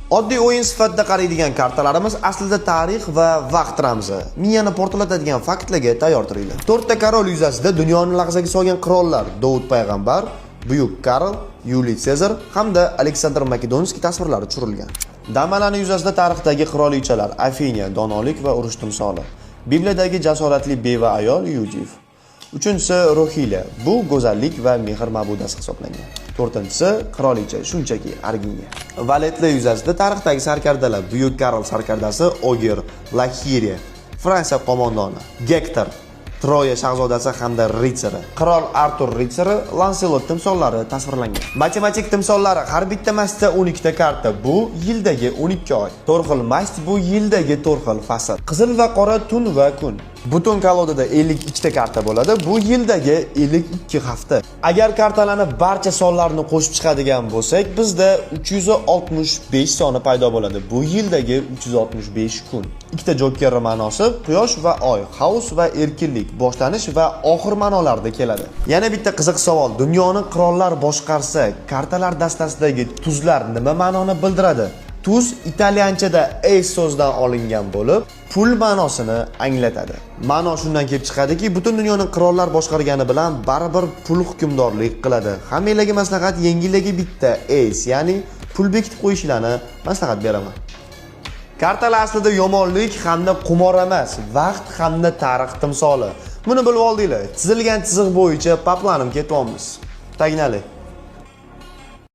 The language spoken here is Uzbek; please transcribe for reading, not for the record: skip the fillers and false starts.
Oddiy o'yin sifatida qaraydigan kartalarimiz aslida tarix va vaqt ramzi. Miyani portlatadigan faktlarga tayyor turinglar. 4 ta korol yuzasida dunyoni lahzaga solgan qirollar: Davud payg'ambar, Buyuk Karl, Yuliy Sezar hamda Aleksandr Makedonskiy tasvirlari tushirilgan. Damalani yuzasida tarixdagi qirolichalar: Afiniya, donolik va urush timsoli. Bibliyadagi jasoratli beva ayol Yudif. 3-si Rohila, bu go'zallik va mehr ma'budasi hisoblangan. 4-si qirolicha, shunchaki Arginiya. Valetlar yuzasida tarixdagi sarkardalar: Buyuk Karl sarkardasi Oger, Laxiriya, Fransiya qo'mondoni Gektor, Troya shahzodasi hamda ritsari, qirol Artur ritsari, Lanselot timsollari tasvirlangan. Matematik timsollari har bitta mastda 12 ta karta, bu yildagi 12 oy. 4 xil mast, bu yildagi 4 xil fasl. Qizil va qora tun va kun. Butun kolodada 52 ta karta bo'ladi, bu yildagi 52 hafta. Agar kartalarni barcha sonlarni qo'shib chiqadigan bo'lsak, bizda 365 soni paydo bo'ladi. Bu yildagi 365 kun. Ikkita jokerning ma'nosi quyosh va oy, xaos va erkinlik, boshlanish va oxir ma'nolarida keladi. Yana bitta qiziq savol: dunyoni qirollar boshqarsa, kartalar dastasidagi tuzlar nima ma'noni bildiradi? Tuz italyanchada ace so'zdan olingan bo'lib, pul ma'nosini anglatadi. Ma'no shundan kelib chiqadiki, butun dunyoni qirollar boshqargani bilan baribir pul hukmdorlik qiladi. Hammanglarga maslahat yengilligi bitta ace, ya'ni pul bekitib qo'yishlarni maslahat beraman. Kartalar aslida yomonlik hamda qumor emas, vaqt hamda tarix timsoli. Buni bilib oldinglar. Chizilgan chiziq bo'yicha paplanib ketyapmiz. Tagnali.